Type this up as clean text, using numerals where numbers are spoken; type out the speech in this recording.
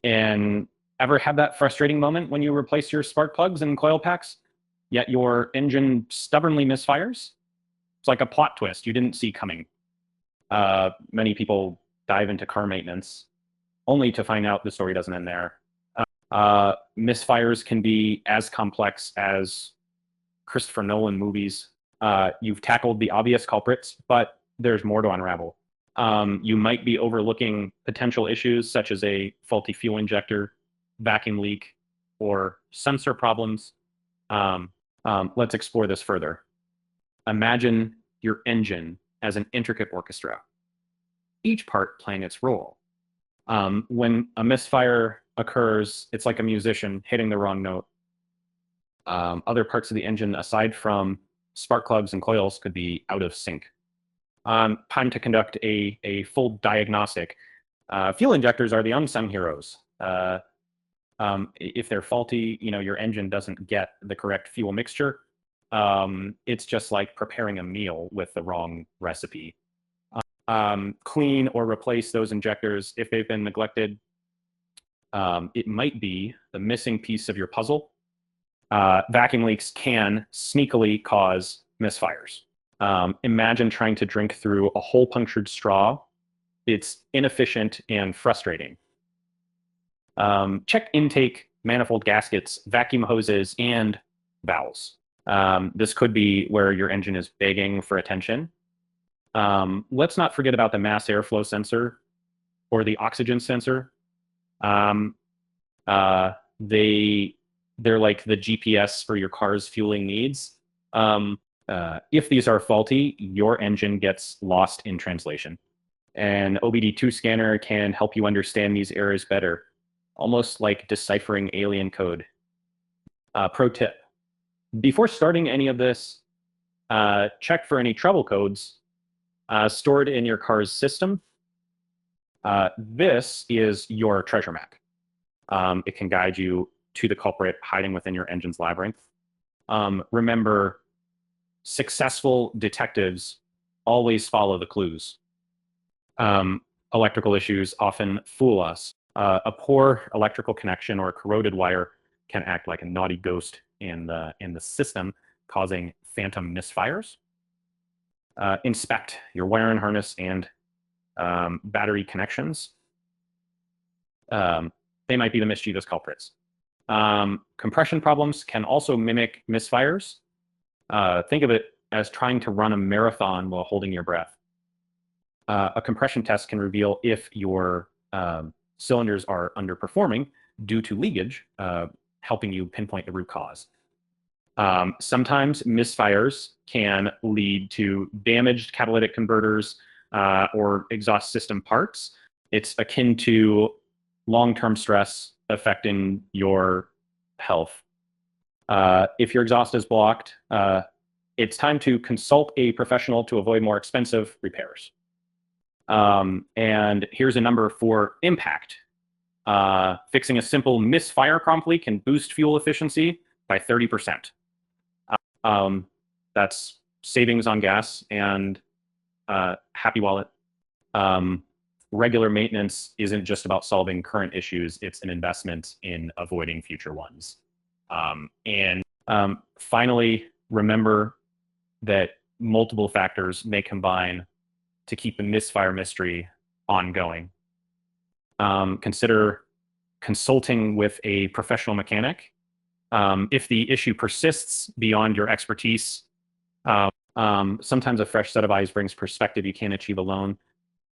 And ever had that frustrating moment when you replace your spark plugs and coil packs, yet your engine stubbornly misfires? It's like a plot twist you didn't see coming. Many people dive into car maintenance only to find out the story doesn't end there. Misfires can be as complex as Christopher Nolan movies. You've tackled the obvious culprits, but there's more to unravel. You might be overlooking potential issues such as a faulty fuel injector, vacuum leak, or sensor problems. Let's explore this further. Imagine your engine as an intricate orchestra, each part playing its role. When a misfire occurs, it's like a musician hitting the wrong note. Other parts of the engine, aside from spark plugs and coils, could be out of sync. Time to conduct a full diagnostic. Fuel injectors are the unsung heroes. If they're faulty, your engine doesn't get the correct fuel mixture. It's just like preparing a meal with the wrong recipe. Clean or replace those injectors if they've been neglected. It might be the missing piece of your puzzle. Vacuum leaks can sneakily cause misfires. Imagine trying to drink through a hole punctured straw. It's inefficient and frustrating. Check intake, manifold gaskets, vacuum hoses, and valves. This could be where your engine is begging for attention. Let's not forget about the mass airflow sensor or the oxygen sensor. They're like the GPS for your car's fueling needs. If these are faulty, your engine gets lost in translation. An OBD-II scanner can help you understand these errors better, almost like deciphering alien code. Pro tip: before starting any of this, check for any trouble codes stored in your car's system. This is your treasure map. It can guide you to the culprit hiding within your engine's labyrinth. Remember, successful detectives always follow the clues. Electrical issues often fool us. A poor electrical connection or a corroded wire can act like a naughty ghost in the system, causing phantom misfires. Inspect your wire and harness and battery connections. They might be the mischievous culprits. Compression problems can also mimic misfires. Think of it as trying to run a marathon while holding your breath. A compression test can reveal if your cylinders are underperforming due to leakage, helping you pinpoint the root cause. Sometimes misfires can lead to damaged catalytic converters or exhaust system parts. It's akin to long-term stress affecting your health. If your exhaust is blocked, it's time to consult a professional to avoid more expensive repairs. And here's a number for impact. Fixing a simple misfire promptly can boost fuel efficiency by 30%. That's savings on gas and happy wallet. Regular maintenance isn't just about solving current issues, it's an investment in avoiding future ones. Finally, remember that multiple factors may combine to keep the misfire mystery ongoing. Consider consulting with a professional mechanic. If the issue persists beyond your expertise, sometimes a fresh set of eyes brings perspective you can't achieve alone.